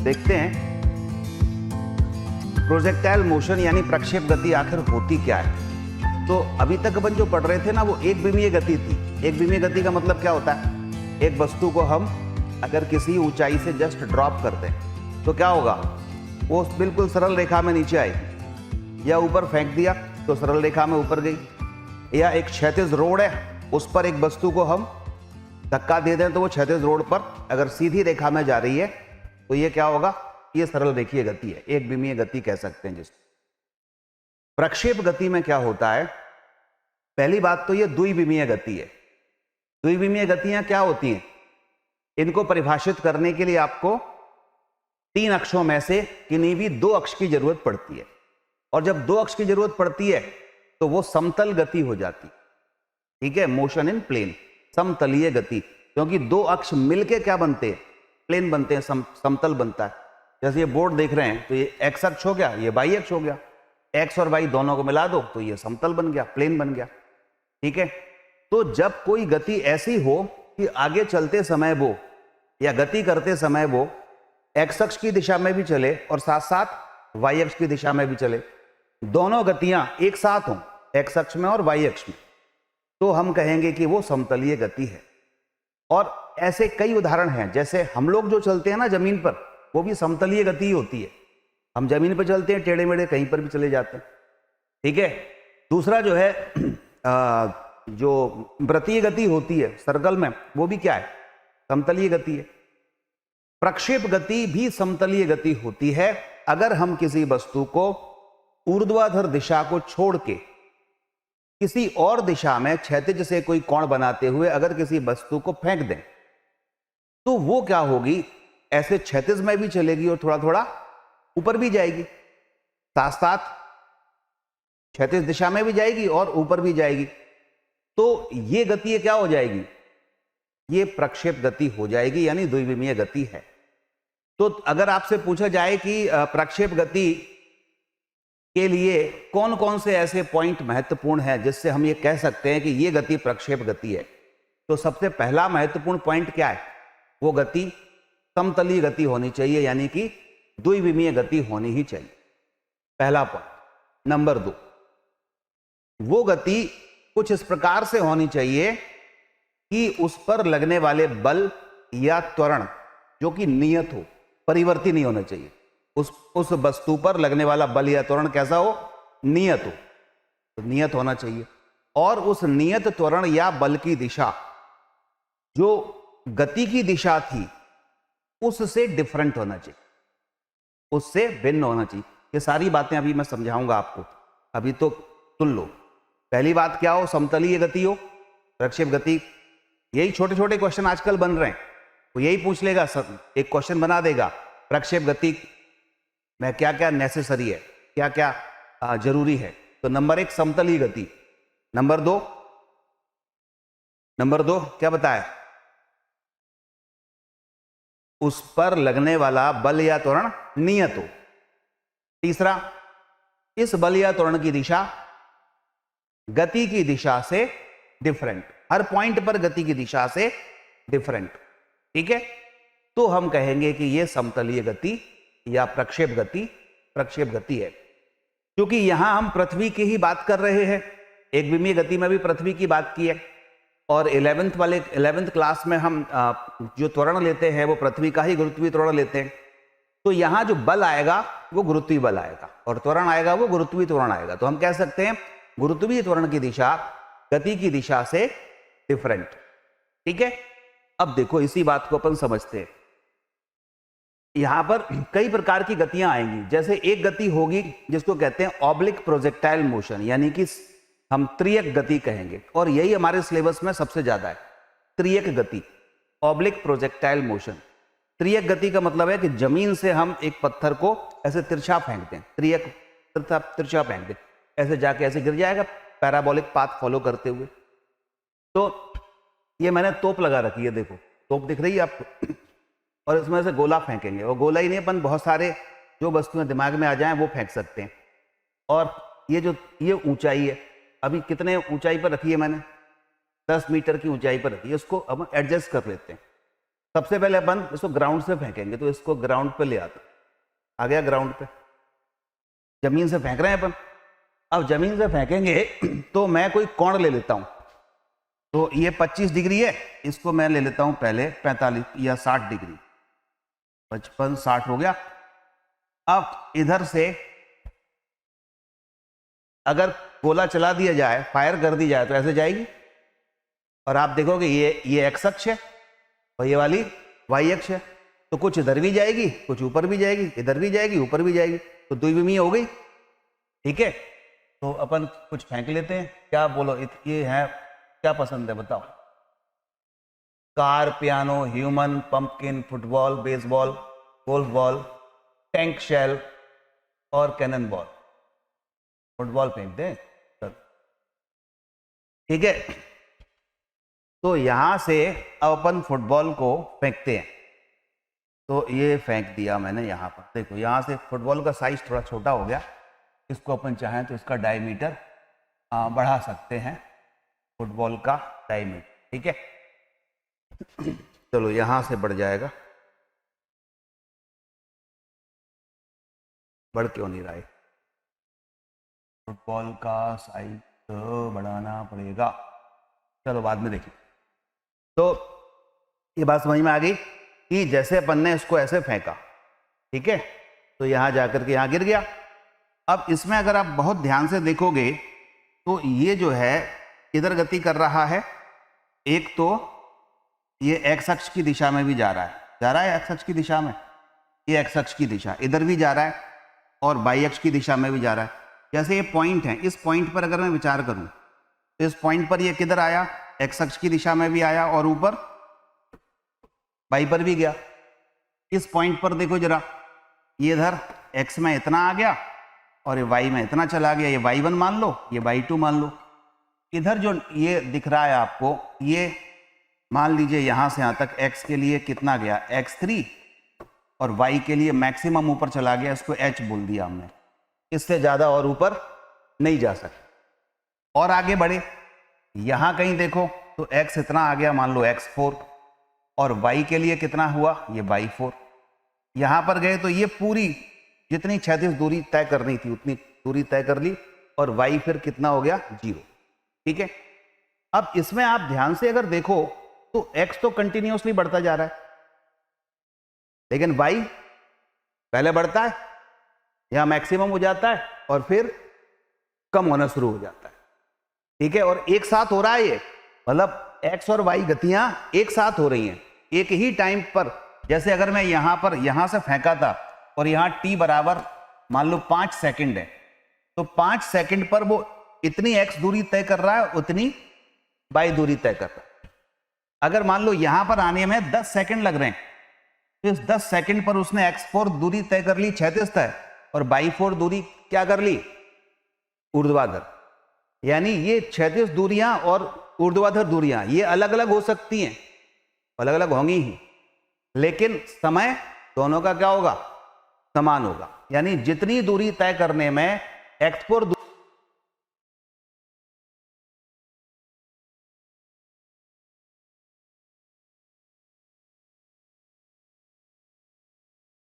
देखते हैं projectile motion यानी प्रक्षेप गति आखिर होती क्या है। तो अभी तक अपन जो पढ़ रहे थे ना, वो एक विमीय गति थी। एक विमीय गति का मतलब क्या होता है? एक वस्तु को हम अगर किसी ऊंचाई से जस्ट ड्रॉप कर दें तो क्या होगा? वो बिल्कुल सरल रेखा में नीचे आएगी, या ऊपर फेंक दिया तो सरल रेखा में ऊपर गई, या एक क्षैतिज रोड है उस पर एक वस्तु को हम धक्का दे दें तो वो क्षैतिज रोड पर अगर सीधी रेखा में जा रही है तो ये क्या होगा? ये सरल रेखीय गति है, एक विमीय गति कह सकते हैं जिसको। प्रक्षेप गति में क्या होता है? पहली बात तो ये द्विविमीय गति है। द्विविमीय गतियां क्या होती हैं? इनको परिभाषित करने के लिए आपको तीन अक्षों में से किन्हीं भी दो अक्ष की जरूरत पड़ती है, और जब दो अक्ष की जरूरत पड़ती है तो वो समतल गति हो जाती है। ठीक है, मोशन इन प्लेन, समतलीय गति, क्योंकि दो अक्ष मिलके क्या बनते हैं? प्लेन बनते हैं, समतल बनता है। जैसे ये बोर्ड देख रहे हैं तो ये एक्स अक्ष हो गया, ये वाई अक्ष हो गया, एक्स और वाई दोनों को मिला दो तो ये समतल बन गया, प्लेन बन गया। ठीक है, तो जब कोई गति ऐसी हो कि आगे चलते समय वो या गति करते समय वो एक्स अक्ष की दिशा में भी चले और साथ साथ वाई अक्ष की दिशा में भी चले, दोनों गतियां एक साथ हों एक्स अक्ष में और वाई अक्ष में, तो हम कहेंगे कि वो समतलीय गति है। और ऐसे कई उदाहरण हैं, जैसे हम लोग जो चलते हैं ना जमीन पर, वो भी समतलीय गति होती है। हम जमीन पर चलते हैं, टेढ़े मेढ़े कहीं पर भी चले जाते हैं। ठीक है, दूसरा जो है जो वृत्तीय गति होती है सर्कल में, वो भी क्या है? समतलीय गति है। प्रक्षेप गति भी समतलीय गति होती है अगर हम किसी वस्तु को ऊर्ध्वाधर दिशा को छोड़ के किसी और दिशा में क्षैतिज से कोई कोण बनाते हुए अगर किसी वस्तु को फेंक दें तो वो क्या होगी? ऐसे क्षैतिज में भी चलेगी और थोड़ा थोड़ा ऊपर भी जाएगी, साथ साथ क्षैतिज दिशा में भी जाएगी और ऊपर भी जाएगी। तो ये गति क्या हो जाएगी? ये प्रक्षेप गति हो जाएगी, यानी द्विविमीय गति है। तो अगर आपसे पूछा जाए कि प्रक्षेप गति के लिए कौन कौन से ऐसे पॉइंट महत्वपूर्ण हैं जिससे हम ये कह सकते हैं कि ये गति प्रक्षेप गति है, तो सबसे पहला महत्वपूर्ण पॉइंट क्या है? वो गति समतलीय गति होनी चाहिए, यानी कि द्विविमीय गति होनी ही चाहिए, पहला पॉइंट। नंबर 2, वो गति कुछ इस प्रकार से होनी चाहिए कि उस पर लगने वाले बल या त्वरण जो कि नियत हो, परिवर्ती नहीं होना चाहिए। उस वस्तु पर लगने वाला बल या त्वरण कैसा हो? नियत हो, तो नियत होना चाहिए। और उस नियत त्वरण या बल की दिशा जो गति की दिशा थी उससे डिफरेंट होना चाहिए, उससे भिन्न होना चाहिए। ये सारी बातें अभी मैं समझाऊंगा आपको, अभी तो सुन लो। पहली बात क्या हो? समतलीय गति हो, प्रक्षेप गति। यही छोटे छोटे क्वेश्चन आजकल बन रहे हैं, वो यही पूछ लेगा, एक क्वेश्चन बना देगा प्रक्षेप गति में क्या क्या नेसेसरी है, क्या क्या जरूरी है। तो नंबर 1 समतलीय गति। नंबर दो क्या बताया? उस पर लगने वाला बल या त्वरण नियत हो। तीसरा, इस बल या त्वरण की दिशा गति की दिशा से डिफरेंट, हर पॉइंट पर गति की दिशा से डिफरेंट। ठीक है, तो हम कहेंगे कि यह समतलीय गति या प्रक्षेप गति है। क्योंकि यहां हम पृथ्वी की ही बात कर रहे हैं, एक विमीय गति में भी पृथ्वी की बात की है, और 11th क्लास में हम जो त्वरण लेते हैं वो पृथ्वी का ही गुरुत्वीय त्वरण लेते हैं। तो यहां जो बल आएगा वो गुरुत्वीय बल आएगा और त्वरण आएगा वो गुरुत्वीय त्वरण आएगा। तो हम कह सकते हैं गुरुत्वीय त्वरण की दिशा गति की दिशा से डिफरेंट। ठीक है, अब देखो इसी बात को अपन समझते हैं। यहां पर कई प्रकार की गतियां आएंगी। जैसे एक गति होगी जिसको कहते हैं ऑब्लिक प्रोजेक्टाइल मोशन, यानी कि हम त्रियक गति कहेंगे, और यही हमारे सिलेबस में सबसे ज्यादा है, त्रियक गति, ऑब्लिक प्रोजेक्टाइल मोशन। त्रियक गति का मतलब है कि जमीन से हम एक पत्थर को ऐसे तिरछा फेंकते हैं, तिरछा फेंक दें, ऐसे जाके ऐसे गिर जाएगा पैराबोलिक पाथ फॉलो करते हुए। तो ये मैंने तोप लगा रखी है, देखो तोप दिख रही है आपको, और इसमें से गोला फेंकेंगे, और गोला ही नहीं, अपन बहुत सारे जो वस्तुएं दिमाग में आ जाएं वो फेंक सकते हैं। और ये ऊंचाई है, अभी कितने ऊंचाई पर रखी है मैंने? 10 मीटर की ऊंचाई पर रखी है, इसको अब एडजस्ट कर लेते हैं। सबसे पहले अपन इसको ग्राउंड से फेंकेंगे, तो इसको ग्राउंड पे ले आते, आ गया ग्राउंड पे, जमीन से फेंक रहे हैं अपन। अब जमीन से फेंकेंगे तो मैं कोई कोण ले लेता हूं, तो ये 25 डिग्री है, इसको मैं ले लेता हूं पहले 45 या 60 डिग्री, 55 60 हो गया। अब इधर से अगर गोला चला दिया जाए, फायर कर दी जाए, तो ऐसे जाएगी, और आप देखोगे ये एक्स अक्ष है और ये वाली वाई अक्ष है, तो कुछ इधर भी जाएगी, कुछ ऊपर भी जाएगी, इधर भी जाएगी, ऊपर भी जाएगी, तो द्विविमीय हो गई। ठीक है, तो अपन कुछ फेंक लेते हैं, क्या बोलो, ये है, क्या पसंद है बताओ? Car, piano, human, pumpkin, football, baseball, golf ball, tank shell और कैनन बॉल। फुटबॉल फेंक दें, ठीक है। तो यहां से अब अपन फुटबॉल को फेंकते हैं, तो ये फेंक दिया मैंने यहां पर। देखो यहां से फुटबॉल का साइज थोड़ा छोटा हो गया, इसको अपन चाहें तो इसका डायमीटर बढ़ा सकते हैं, फुटबॉल का डायमीटर। ठीक है, चलो यहां से बढ़ जाएगा, बढ़ क्यों नहीं रहा है? फुटबॉल का साइज तो बढ़ाना पड़ेगा, चलो बाद में देखिए। तो ये बात समझ में आ गई कि जैसे अपन ने इसको ऐसे फेंका, ठीक है, तो यहां जाकर के यहां गिर गया। अब इसमें अगर आप बहुत ध्यान से देखोगे तो ये जो है इधर गति कर रहा है, एक तो ये एक्स अक्ष की दिशा में भी जा रहा है एक्स अक्ष की दिशा में, ये एक्स अक्ष की दिशा इधर भी जा रहा है, और वाई अक्ष की दिशा में भी जा रहा है। जैसे ये पॉइंट है, इस पॉइंट पर अगर मैं विचार करूं तो इस पॉइंट पर ये किधर आया, एक्स अक्ष की दिशा में भी आया और ऊपर वाई पर भी गया। इस पॉइंट पर देखो जरा, ये इधर एक्स में इतना आ गया और ये वाई में इतना चला गया, ये y1 मान लो, ये y2 मान लो। इधर जो ये दिख रहा है आपको, ये मान लीजिए यहां से यहां तक x के लिए कितना गया, x3, और y के लिए मैक्सिमम ऊपर चला गया, इसको h बोल दिया हमने, इससे ज्यादा और ऊपर नहीं जा सकते। और आगे बढ़े, यहां कहीं देखो तो x इतना आ गया, मान लो x4, और y के लिए कितना हुआ, ये y4। यहां पर गए तो ये पूरी जितनी क्षैतिज दूरी तय करनी थी उतनी दूरी तय कर ली, और y फिर कितना हो गया, 0। ठीक है, अब इसमें आप ध्यान से अगर देखो तो x तो कंटिन्यूअसली बढ़ता जा रहा है, लेकिन y पहले बढ़ता है, यहां मैक्सिमम हो जाता है और फिर कम होना शुरू हो जाता है। ठीक है, और एक साथ हो रहा है ये, मतलब x और y गतियां एक साथ हो रही हैं एक ही टाइम पर। जैसे अगर मैं यहां से फेंका था और यहां t बराबर मान लो 5 सेकंड है, तो 5 सेकंड पर वो इतनी x दूरी तय कर रहा है, उतनी y दूरी तय कर रहा है। अगर मान लो यहां पर आने में 10 सेकंड लग रहे हैं, तो इस 10 सेकंड पर उसने x4 दूरी तय कर ली क्षैतिज तय, और y4 दूरी क्या कर ली, ऊर्ध्वाधर। यानी ये क्षैतिज दूरियां और ऊर्ध्वाधर दूरियां ये अलग अलग हो सकती हैं, अलग अलग होंगी ही, लेकिन समय दोनों का क्या होगा, समान होगा। यानी जितनी दूरी तय करने में x4